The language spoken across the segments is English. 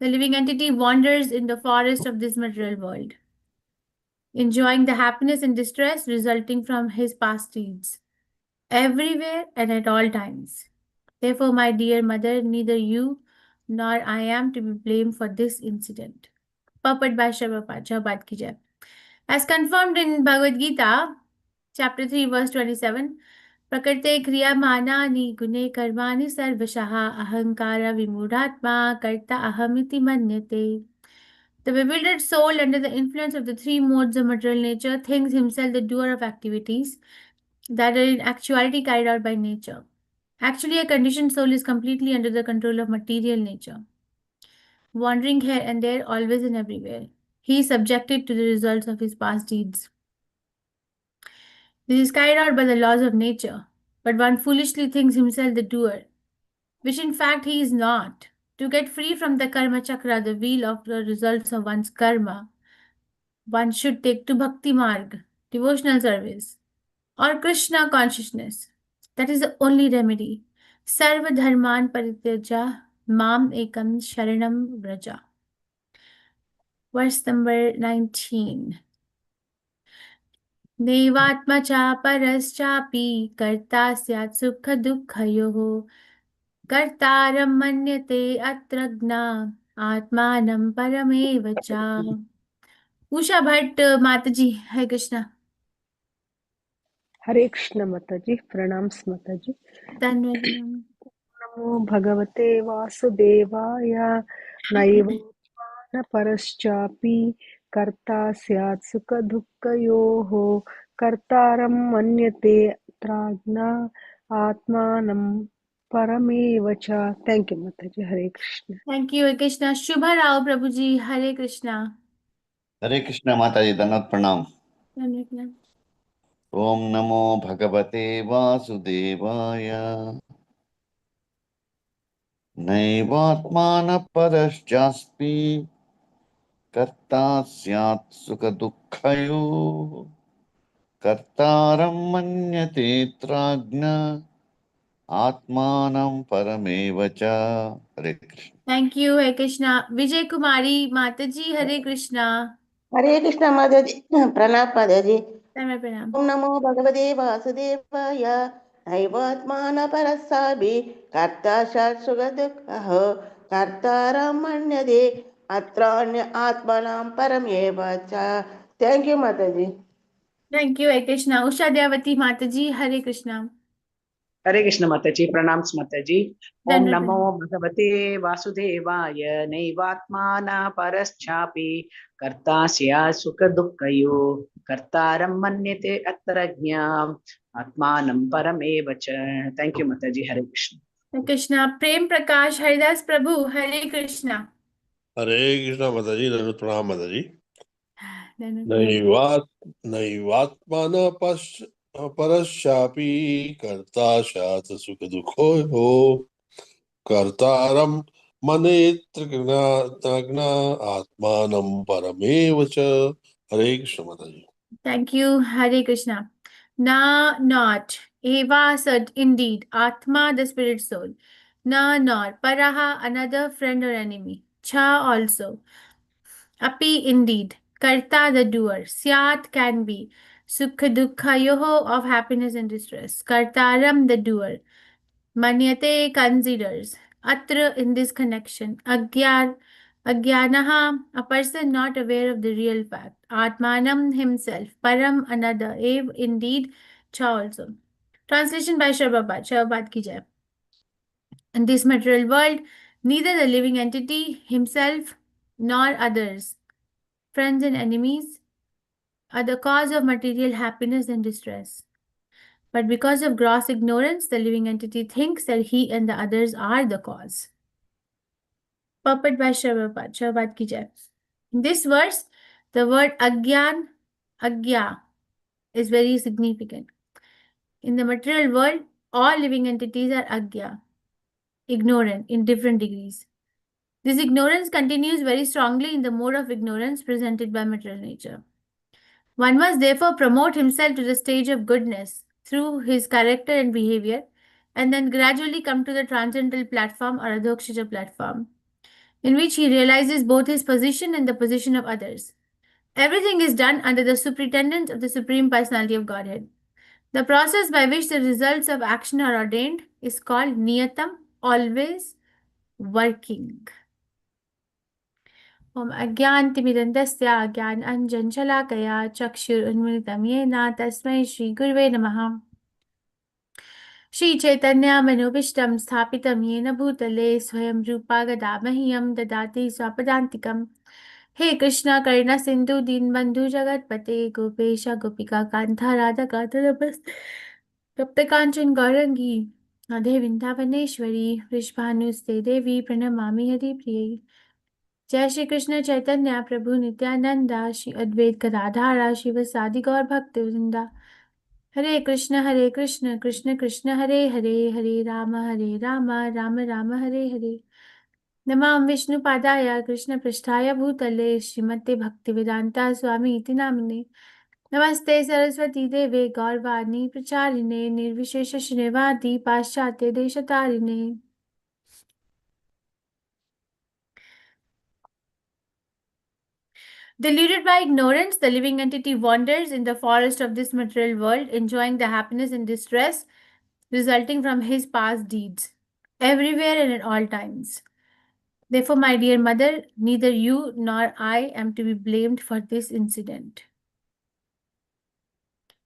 the living entity wanders in the forest of this material world, enjoying the happiness and distress resulting from his past deeds, everywhere and at all times. Therefore, my dear mother, neither you nor I am to be blamed for this incident. Purport by Srila Prabhupada ki jai. As confirmed in Bhagavad Gita, chapter 3, verse 27, Prakrite kriya manani gune karmani sarvashaha ahankara vimudhatma karta ahamiti manyate. The bewildered soul, under the influence of the three modes of material nature, thinks himself the doer of activities that are in actuality carried out by nature. Actually, a conditioned soul is completely under the control of material nature, wandering here and there, always and everywhere. He is subjected to the results of his past deeds. This is carried out by the laws of nature, but one foolishly thinks himself the doer, which in fact he is not. To get free from the karma chakra, the wheel of the results of one's karma, one should take to bhakti marg, devotional service, or Krishna consciousness. That is the only remedy. Sarva dharman parityaja mam ekam sharanam vraja. Verse number 19. Nevatma cha paraschapi karta syat sukha dukhayoho kartaram manyate atragna atmanam parameva cha. Usha Bhatt Mataji, Hare Krishna. Hare Krishna Mataji, pranams Mataji. Dhanwad. Namo Bhagavate Vasudevaya Naivana Paraschapi Karta Syat Sukha Dukhayoho Kartaram Manyate Tragna Atmanam Paramevacha. Thank you, Mataji. Hare Krishna. Thank you, Hare Krishna. Shubha Rao Prabhuji, Hare Krishna. Hare Krishna Mataji, Dhanat Pranam. Dhanwad. Om Namo Bhagavate Vasudevaya Naivatmana Paraschaspi Karta Syat Sukha Dukhayo Kartaram Manyate Tragna Atmanam Paramevacha. Hare Krishna. Thank you, Hare Krishna. Vijay Kumari Mataji, Hare Krishna. Hare Krishna Mataji, Pranam Mataji. Dhanwad Pranam. Om Namo Bhagavate Vasudevaya Naivatmana Parasabi Karta Shatsugadukha Kartaram Manyade Atranya Atmanam Paramevacha. Thank you, Mataji. Thank you, Hare Krishna. Usha Devati Mataji, Hare Krishna. Hare Krishna Mataji, pranams Mataji. Om Dhanwad Namo Bhagavate Vasudevaya Naivatmana Paraschapi Kartasya Sukha Dukhayo Kartaram Manyate Atrajnam Atmanam Paramevacha. Thank you, Mataji. Hare Krishna. Hare Krishna. Prem Prakash Haridas Prabhu, Hare Krishna. Hare Krishna Mataji, Dhanut Pranam Mataji. Dhanwad. Naivatmana paraschapi karta shat sukha dukho ho kartaram manetragna atmanam paramevacha. Hare Krishna Mataji. Thank you, Hare Krishna. Na, not. Eva, said, indeed. Atma, the spirit soul. Na, not. Paraha, another friend or enemy. Cha, also. Api, indeed. Karta, the doer. Syat, can be. Sukha dukha yoho, of happiness and distress. Kartaram, the doer. Manyate, considers. Atra, in this connection. Agyanaha, a person not aware of the real fact. Atmanam, himself. Param, another. Ev, indeed. Cha, also. Translation by Srila Prabhupada ki jai. In this material world, neither the living entity, himself, nor others, friends and enemies, are the cause of material happiness and distress. But because of gross ignorance, the living entity thinks that he and the others are the cause. Purport by Prabhupada ki jai. In this verse, the word agyan, agya, is very significant. In the material world, all living entities are agya, ignorant in different degrees. This ignorance continues very strongly in the mode of ignorance presented by material nature. One must therefore promote himself to the stage of goodness through his character and behavior, and then gradually come to the transcendental platform or adhokshaja platform. in which he realizes both his position and the position of others. Everything is done under the superintendence of the Supreme Personality of Godhead. The process by which the results of action are ordained is called niyatam, always working. Om Ajnanatimirandasya Ajnan Anjanjalakaya Chakshur Unmilitam Yena Tasmai Shri Gurve Namaha. Shri Chaitanya Manobishtam Sthapitam Yena Bhutale Swayam Rupa Gadabahiyam Dadati Swapadantikam. He Krishna Karna Sindhu Dinbandhu Jagatpate Gopesha Gopika Kantha Radha Katarabas Tapta Kanchan Gaurangi Adhe Vindavaneshwari Vrishbhanuste Devi Pranamami Hari Priya. जय श्री कृष्ण चैतन्य प्रभु नित्यानंदा श्री अद्वैत गदाधारा शिव सादि गौर भक्त वृंदा हरे कृष्ण कृष्ण कृष्ण हरे हरे हरे राम राम राम हरे हरे नमामि विष्णुपादाय कृष्ण पृष्ठाय भूतले श्रीमते भक्तिवेदांता स्वामी इति नामिने नमस्ते सरस्वती देवे गौरवाणी प्रचारिणे निर्विशेष शून्यवादी पाश्चात्य देशतारिणे Deluded by ignorance, the living entity wanders in the forest of this material world, enjoying the happiness and distress resulting from his past deeds, everywhere and at all times. Therefore, my dear mother, neither you nor I am to be blamed for this incident.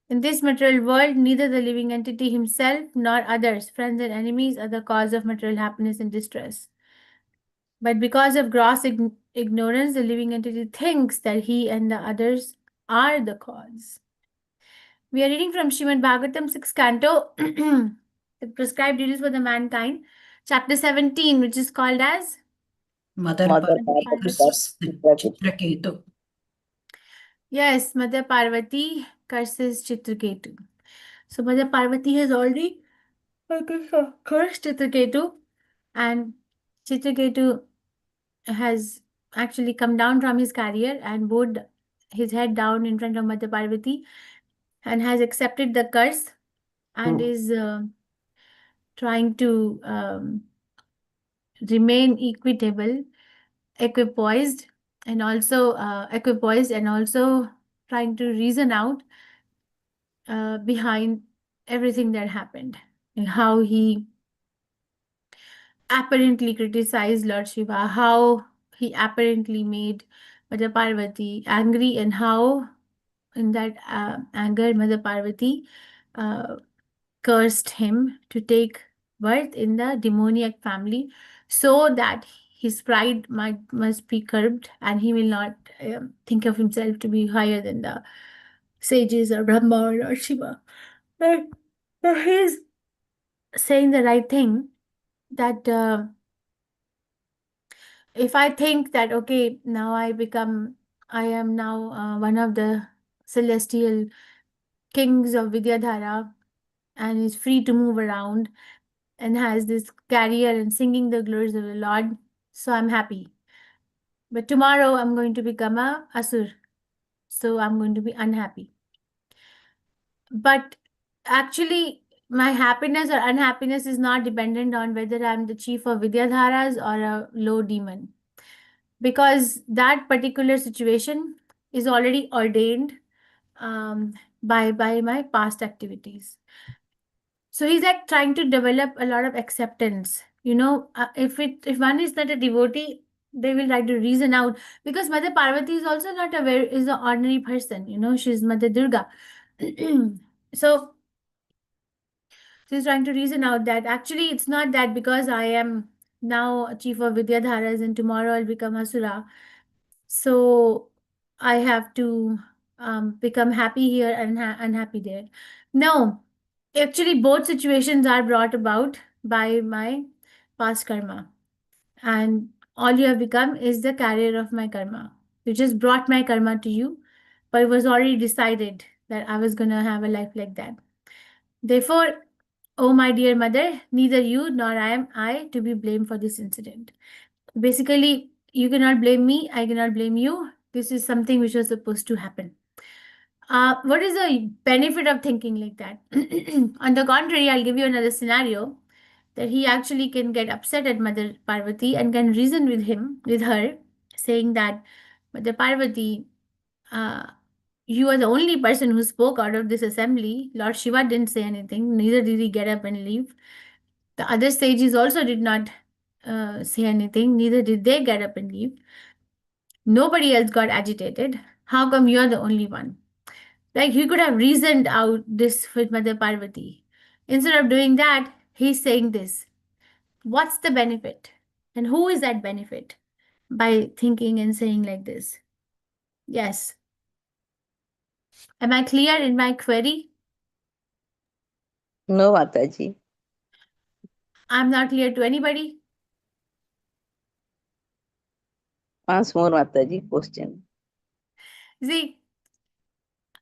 In this material world, neither the living entity himself nor others, friends and enemies, are the cause of material happiness and distress. But because of gross ignorance, the living entity thinks that he and the others are the cause. We are reading from Srimad Bhagavatam 6th canto, the prescribed duties for the mankind, chapter 17, which is called as Mother Parvati curses Chitraketu. Yes, Mother Parvati curses Chitraketu. So Mother Parvati has already cursed Chitraketu, and Chitraketu has actually come down from his carrier and bowed his head down in front of Mother Parvati and has accepted the curse and is trying to remain equipoised, and also trying to reason out behind everything that happened and how he apparently criticized Lord Shiva, how he apparently made Mother Parvati angry, and how in that anger Mother Parvati cursed him to take birth in the demoniac family so that his pride must be curbed and he will not think of himself to be higher than the sages or Brahma or Lord Shiva. But he's saying the right thing, that if I think that, okay, now I am now one of the celestial kings of Vidyadhara and is free to move around and has this carrier and singing the glories of the Lord, so I'm happy. But tomorrow I'm going to become a asur, so I'm going to be unhappy. But actually, my happiness or unhappiness is not dependent on whether I'm the chief of Vidyadharas or a low demon, because that particular situation is already ordained by my past activities. So he's like trying to develop a lot of acceptance. If one is not a devotee, they will try to reason out, because Mother Parvati is also not is an ordinary person. She's Mother Durga. So she's trying to reason out that actually it's not that because I am now a chief of Vidyadharas and tomorrow I'll become Asura, so I have to become happy here and unhappy there. No, actually both situations are brought about by my past karma, and all you have become is the carrier of my karma. You just brought my karma to you, but it was already decided that I was going to have a life like that. Therefore, oh my dear mother, neither you nor I to be blamed for this incident. Basically, you cannot blame me, I cannot blame you. This is something which was supposed to happen. What is the benefit of thinking like that? On the contrary, I'll give you another scenario, that he actually can get upset at Mother Parvati and can reason with her, saying that Mother Parvati, you are the only person who spoke out of this assembly. Lord Shiva didn't say anything, neither did he get up and leave. The other sages also did not say anything, neither did they get up and leave. Nobody else got agitated. How come you're the only one? Like, he could have reasoned out this with Mother Parvati. Instead of doing that, he's saying this. What's the benefit? And who is that benefit by thinking and saying like this? Yes. Am I clear in my query? No, Mataji. I'm not clear to anybody? Once more, Mataji, question. See,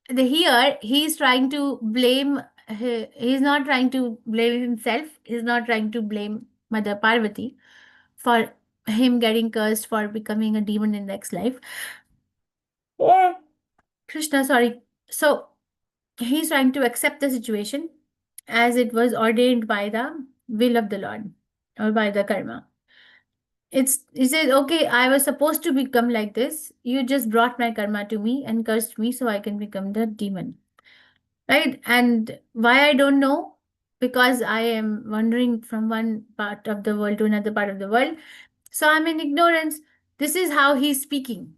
here he's trying to blame, he's not trying to blame himself, he's not trying to blame Mother Parvati for him getting cursed for becoming a demon in next life. Krishna, sorry. So he's trying to accept the situation as it was ordained by the will of the Lord or by the karma. He says, okay, I was supposed to become like this. You just brought my karma to me and cursed me so I can become the demon. Right? And why I don't know? Because I am wandering from one part of the world to another part of the world. So I'm in ignorance. This is how he's speaking.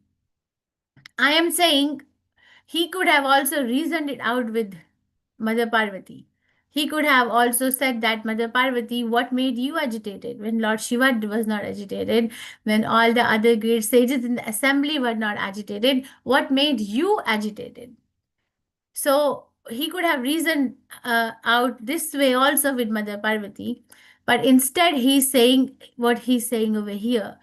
I am saying he could have also reasoned it out with Mother Parvati. He could have also said that, Mother Parvati, what made you agitated when Lord Shiva was not agitated, when all the other great sages in the assembly were not agitated? What made you agitated? So he could have reasoned out this way also with Mother Parvati, but instead he's saying what he's saying over here.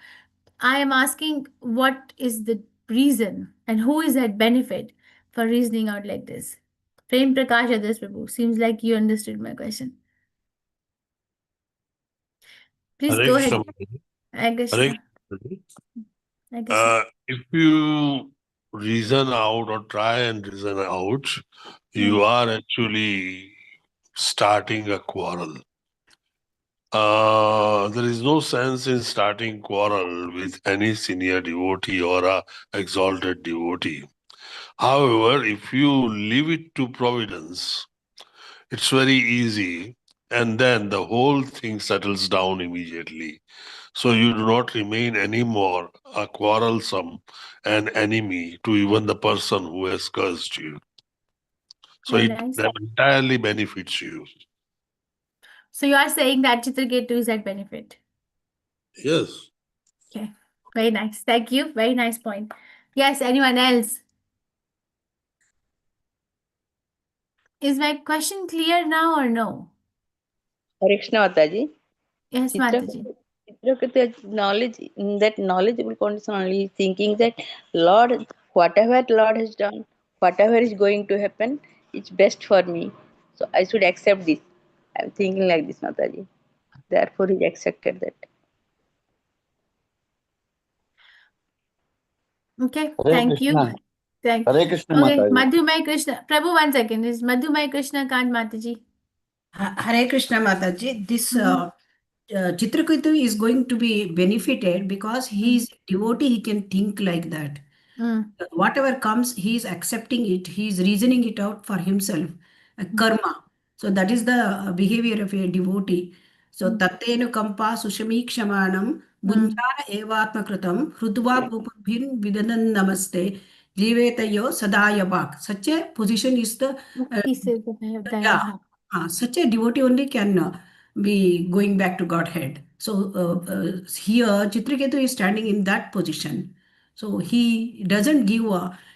I am asking what is the reason and who is at benefit for reasoning out like this? Prem Prakash Adas Prabhu, seems like you understood my question. Please Hare go Krishna. ahead. Hare Krishna. Hare Krishna. Hare Krishna. If you reason out or try and reason out, you are actually starting a quarrel. There is no sense in starting quarrel with any senior devotee or a exalted devotee. However, if you leave it to providence, it's very easy, and then the whole thing settles down immediately. So you do not remain anymore a quarrelsome and enemy to even the person who has cursed you. So Very it nice. entirely benefits you. So you are saying that Chitraketu is at benefit. Yes. Okay. Very nice. Thank you. Very nice point. Yes, anyone else? Is my question clear now or no? Hare Krishna, Mataji. Yes, Mataji. Chitraketu has knowledge, in that knowledgeable condition only, thinking that Lord, whatever Lord has done, whatever is going to happen, it's best for me. So I should accept this. I'm thinking like this, Mataji. Therefore, he accepted that. Okay, Hare thank you. Krishna. Thank Hare Krishna Okay, Mataji. Madhumay Krishna. Prabhu, 1 second. Is Madhumay Krishna Kant Mataji? Hare Krishna Mataji. This Mhm. Chitraketu is going to be benefited because he is a devotee, he can think like that. Mm. Whatever comes, he is accepting it, he is reasoning it out for himself, a karma. So that is the behavior of a devotee. So tattenu kampa sushami kshamanam bunjana evatma kritam hrudva bhupabhin vidanan namaste jivetayo sadaya bhak. Such a position is the Mukti se yeah, Daya. such a devotee only can be going back to Godhead. So here Chitraketu is standing in that position. So he doesn't give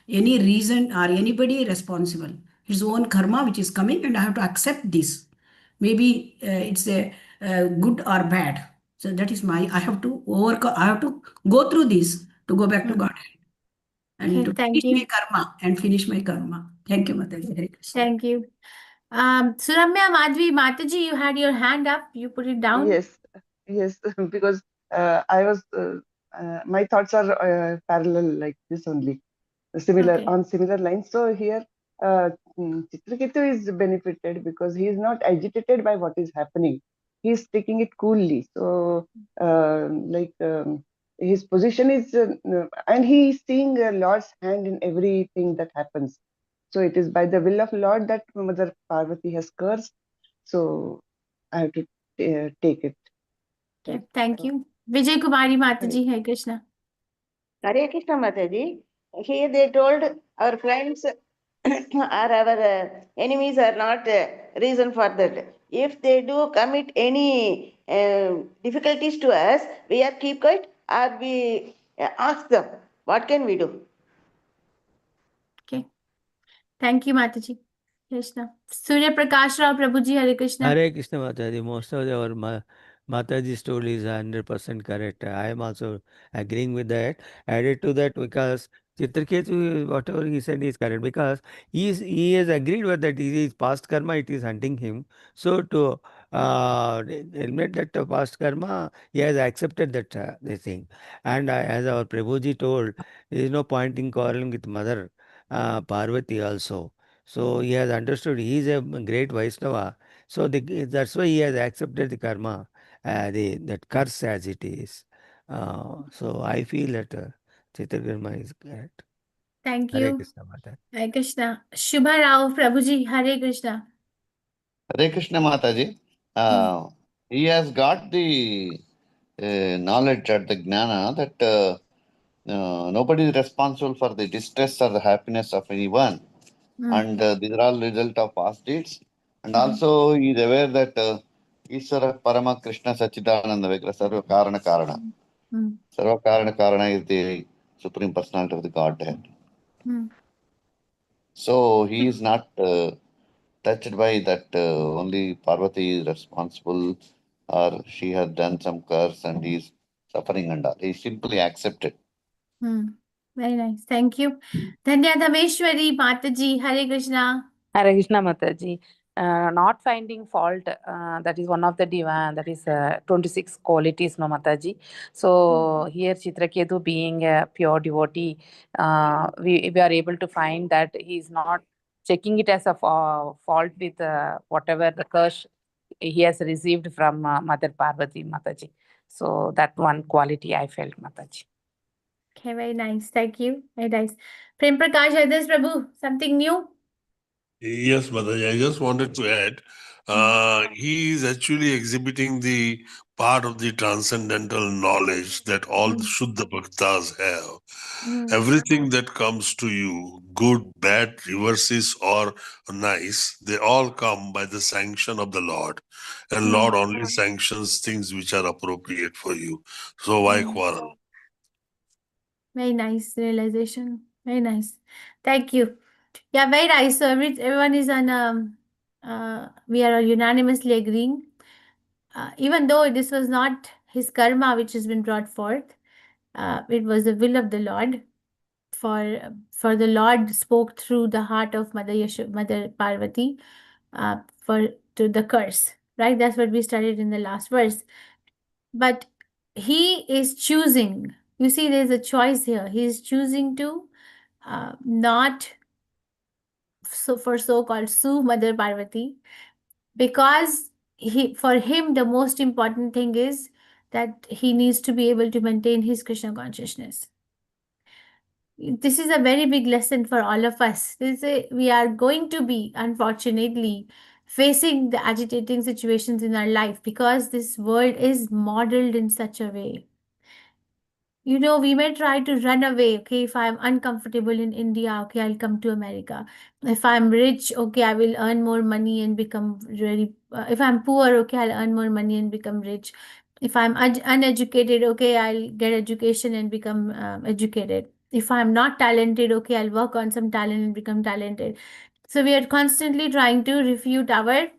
any reason or anybody responsible. His own karma which is coming, and I have to accept this. Maybe it's a good or bad. So that is my. I have to overcome. I have to go through this to go back to Godhead and Okay, to thank finish my you. karma and finish my karma. Thank you, Mataji. Hare Krishna. Thank you. Suramya Madhvi Mataji, you had your hand up. You put it down. Yes, because I was, my thoughts are parallel like this only, similar Okay. on similar lines. So here, Chitraketu is benefited because he is not agitated by what is happening. he's taking it coolly. So his position is, and he is seeing Lord's hand in everything that happens. So it is by the will of Lord that Mother Parvati has cursed. So I have to take it. Okay, thank you. Vijay Kumari Mataji, Hare Krishna. Hare Krishna Mataji. Here they told our friends or our enemies are not reason for that. If they do commit any difficulties to us, we are keep quiet or we ask them. What can we do? Okay. Thank you, Mataji. Krishna. Surya Prakash Rao Prabhuji, Hare Krishna. Hare Krishna Mataji. Most of our Mataji story is 100% correct. I am also agreeing with that. Added to that, because Chitraketu, whatever he said is correct, because he has agreed with that. His past karma, it is hunting him. So to admit that past karma, he has accepted that this thing. And as our Prabhuji told, there is no point in quarreling with Mother Parvati also. So he has understood he is a great Vaishnava. So that's why he has accepted the karma, that curse as it is. So I feel that Chitrakarma is correct. Thank Hare you. Krishna Mata. Hare Krishna. Shubha Rao Prabhuji, Hare Krishna. Hare Krishna Mataji. He has got the knowledge at the jnana that nobody is responsible for the distress or the happiness of anyone. And these are all result of past deeds. And also he is aware that Iswara Parama Krishna Sachidananda Vigra Sarva Karana Karana. Sarva Karana Karana is the Supreme Personality of the Godhead. So he is not touched by that only Parvati is responsible or she has done some curse and he is suffering and all. He simply accepted. Very nice. Thank you. Dhanya Dhameshwari Mataji, Hare Krishna. Hare Krishna Mataji. Not finding fault, that is one of the divine, that is 26 qualities, no Mataji. So here Chitraketu being a pure devotee, we are able to find that he is not checking it as a fault with whatever the curse he has received from Mother Parvati Mataji. So that one quality I felt, Mataji. Okay, very nice. Thank you. Very nice. Prem Prakash Haridas Prabhu, something new? Yes, Mataji, I just wanted to add, he is actually exhibiting the part of the transcendental knowledge that all Shuddha Bhaktas have. Everything that comes to you, good, bad, reverses, or nice, they all come by the sanction of the Lord. And Lord only sanctions things which are appropriate for you. So why quarrel? Very nice realization. Very nice. Thank you. Yeah, very nice. So everyone is on, we are unanimously agreeing. Even though this was not his karma which has been brought forth, it was the will of the Lord. For the Lord spoke through the heart of Mother Parvati to the curse, right? That's what we studied in the last verse. But he is choosing. You see, there's a choice here. He is choosing to not so-called sue Mother Parvati, because for him the most important thing is that he needs to be able to maintain his Krishna consciousness. This is a very big lesson for all of us. We are going to be, unfortunately, facing the agitating situations in our life because this world is modeled in such a way. We may try to run away. Okay, if I'm uncomfortable in India, okay, I'll come to America. If I'm rich, okay, I will earn more money and become really. If I'm poor, okay, I'll earn more money and become rich. If I'm uneducated, okay, I'll get education and become educated. If I'm not talented, okay, I'll work on some talent and become talented. So we are constantly trying to refute our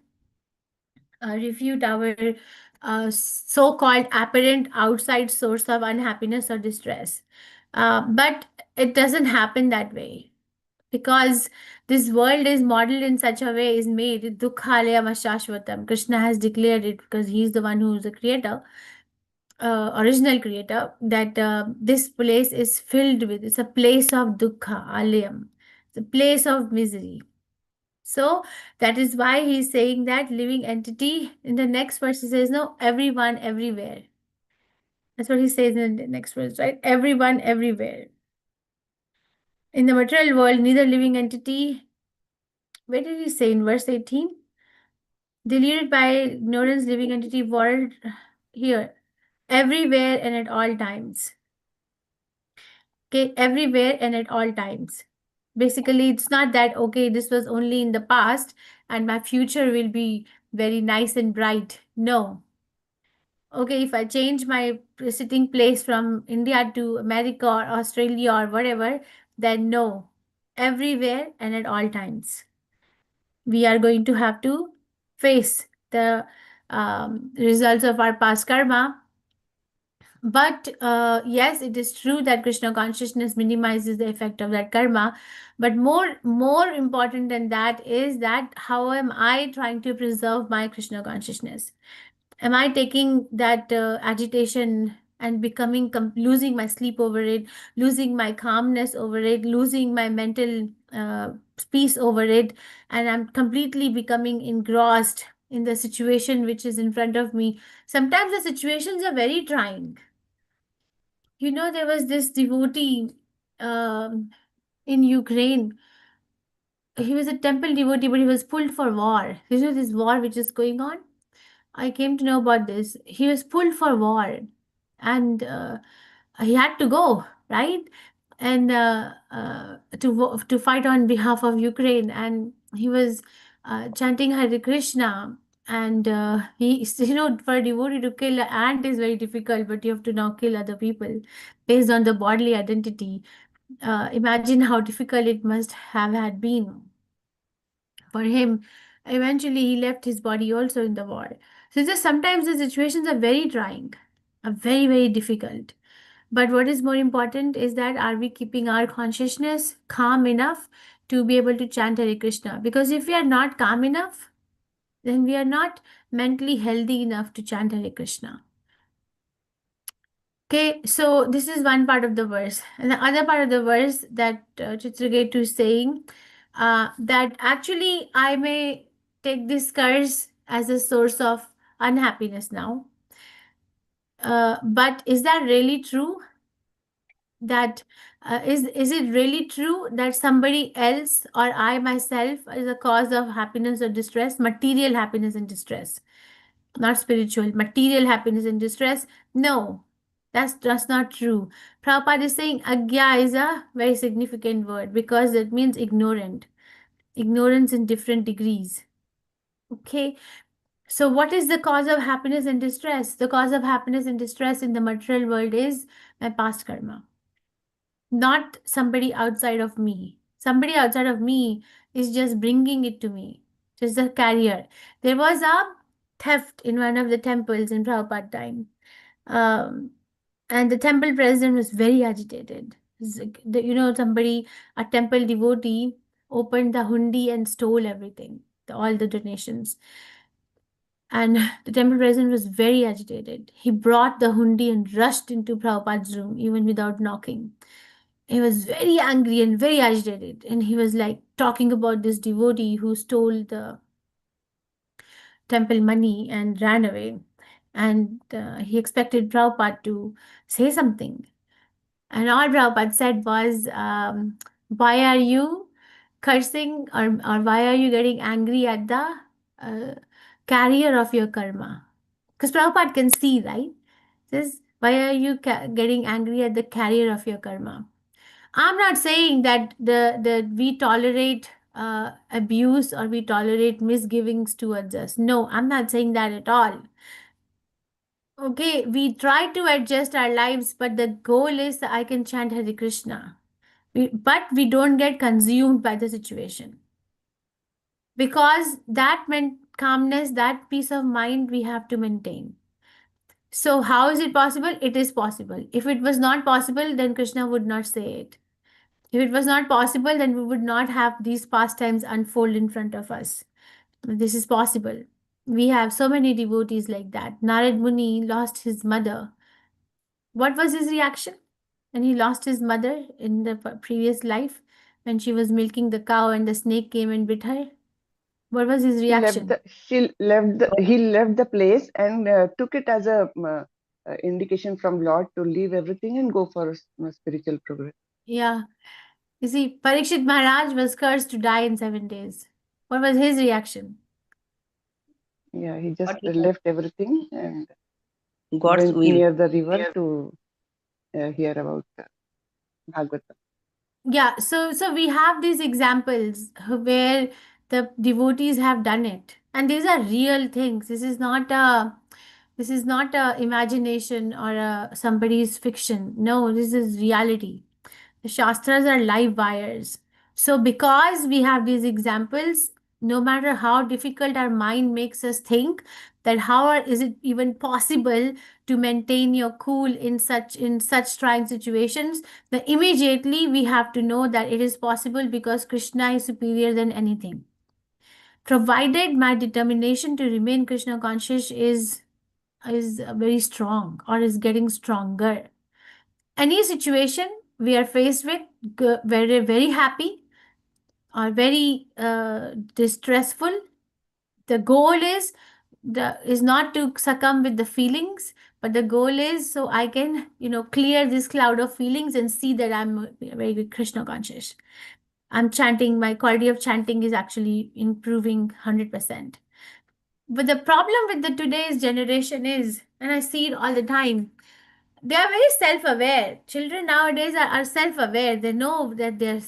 so-called apparent outside source of unhappiness or distress. But it doesn't happen that way, because this world is modeled in such a way, is made dukkhalaya mashashvatam. Krishna has declared it because he's the one who is the creator, original creator, that this place is filled with, it's a place of dukkha, alayam, it's a place of misery. So that is why he's saying that living entity. In the next verse, he says, no, everyone, everywhere. That's what he says in the next verse, right? Everyone, everywhere. In the material world, neither living entity, where did he say in verse 18? Deluded by ignorance, living entity world here, everywhere and at all times. Okay, everywhere and at all times. Basically, it's not that, okay, this was only in the past and my future will be very nice and bright. No. Okay, if I change my sitting place from India to America or Australia or whatever, then no. Everywhere and at all times. We are going to have to face the results of our past karma. But yes, it is true that Krishna consciousness minimizes the effect of that karma. But more important than that is that how am I trying to preserve my Krishna consciousness? Am I taking that agitation and becoming losing my sleep over it, losing my calmness over it, losing my mental peace over it, and I'm completely becoming engrossed in the situation which is in front of me? Sometimes the situations are very trying. You know, there was this devotee in Ukraine. He was a temple devotee, but he was pulled for war. You know, this war which is going on. I came to know about this. He was pulled for war, and he had to go, right? And to fight on behalf of Ukraine. And he was chanting Hare Krishna. And he, you know, for a devotee to kill an ant is very difficult, but you have to now kill other people based on the bodily identity. Imagine how difficult it must have had been for him. Eventually, he left his body also in the war. So just sometimes the situations are very trying, are very, very difficult. But what is more important is that are we keeping our consciousness calm enough to be able to chant Hare Krishna? Because if we are not calm enough, then we are not mentally healthy enough to chant Hare Krishna. Okay, so this is one part of the verse. And the other part of the verse that Chitraketu is saying, that actually I may take this curse as a source of unhappiness now. But is that really true? That is it really true that somebody else or I myself is a cause of happiness or distress, material happiness and distress, not spiritual, material happiness and distress? No, that's not true. Prabhupada is saying agya is a very significant word because it means ignorant, ignorance in different degrees. Okay, so what is the cause of happiness and distress? The cause of happiness and distress in the material world is my past karma, not somebody outside of me. Somebody outside of me is just bringing it to me, just a carrier. There was a theft in one of the temples in Prabhupada time. And the temple president was very agitated. You know, somebody, a temple devotee, opened the hundi and stole everything, all the donations. And the temple president was very agitated. He brought the hundi and rushed into Prabhupada's room, even without knocking. He was very angry and very agitated. And he was like talking about this devotee who stole the temple money and ran away. And he expected Prabhupada to say something. And all Prabhupada said was, why are you cursing or why are you getting angry at the carrier of your karma? Because Prabhupada can see, right? Says, why are you getting angry at the carrier of your karma? I'm not saying that the we tolerate abuse or we tolerate misgivings towards us. No, I'm not saying that at all. Okay, we try to adjust our lives, but the goal is that I can chant Hare Krishna. But we don't get consumed by the situation. Because that meant calmness, that peace of mind we have to maintain. So how is it possible? It is possible. If it was not possible, then Krishna would not say it. If it was not possible, then we would not have these pastimes unfold in front of us. This is possible. We have so many devotees like that. Narad Muni lost his mother. What was his reaction when he lost his mother in the previous life when she was milking the cow and the snake came and bit her? What was his reaction? He left the place and took it as a indication from Lord to leave everything and go for spiritual progress. Yeah. You see, Parikshit Maharaj was cursed to die in 7 days. What was his reaction? Yeah, he just What he left everything and God's went will. near the river to hear about Bhagavatam. Yeah, so we have these examples where the devotees have done it, and these are real things. This is not a imagination or somebody's fiction. No, this is reality. The Shastras are live wires. So, because we have these examples, no matter how difficult our mind makes us think, that is it even possible to maintain your cool in such trying situations, then immediately we have to know that it is possible because Krishna is superior than anything. Provided my determination to remain Krishna conscious is very strong or is getting stronger. Any situation we are faced with, very very happy or very distressful, the goal is not to succumb with the feelings, but the goal is so I can clear this cloud of feelings and see that I'm very good Krishna conscious. I'm chanting, my quality of chanting is actually improving 100%. But the problem with the today's generation is, and I see it all the time, they are very self-aware. Children nowadays are self-aware. They know that they're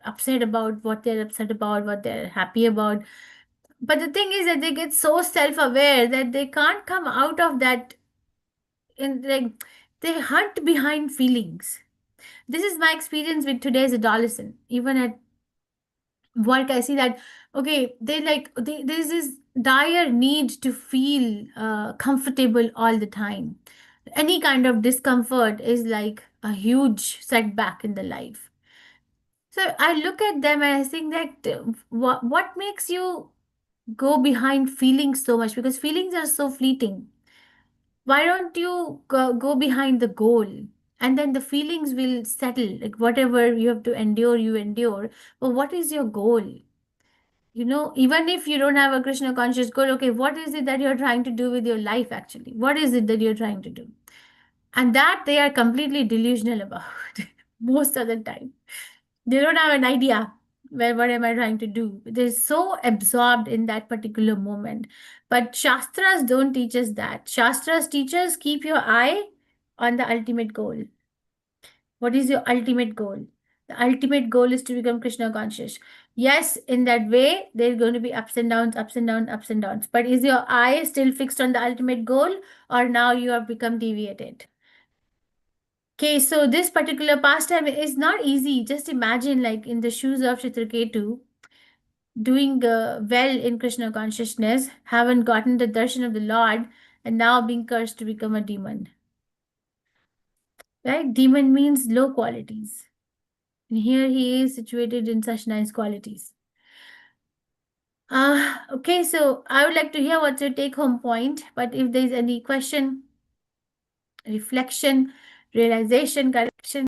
upset about what they're upset about, what they're happy about. But the thing is that they get so self-aware that they can't come out of that. In like they hunt behind feelings. This is my experience with today's adolescent. Even at work, I see that okay, there's this dire need to feel comfortable all the time. Any kind of discomfort is like a huge setback in the life. So I look at them and I think that what makes you go behind feelings so much, because feelings are so fleeting. Why don't you go behind the goal, and then the feelings will settle, like whatever you have to endure you endure, but what is your goal? Even if you don't have a Krishna conscious goal, okay, what is it that you're trying to do with your life actually? What is it that you're trying to do? And that they are completely delusional about most of the time. They don't have an idea what am I trying to do. They're so absorbed in that particular moment. But Shastras don't teach us that. Shastras teach us keep your eye on the ultimate goal. What is your ultimate goal? The ultimate goal is to become Krishna conscious. Yes, in that way, there's going to be ups and downs, ups and downs, ups and downs. But is your eye still fixed on the ultimate goal, or now you have become deviated? Okay, so this particular pastime is not easy. Just imagine, like in the shoes of Chitraketu, doing well in Krishna consciousness, haven't gotten the darshan of the Lord, and now being cursed to become a demon. Right? Demon means low qualities. And here he is situated in such nice qualities. Okay, so I would like to hear what's your take-home point, but if there's any question, reflection, realization, correction,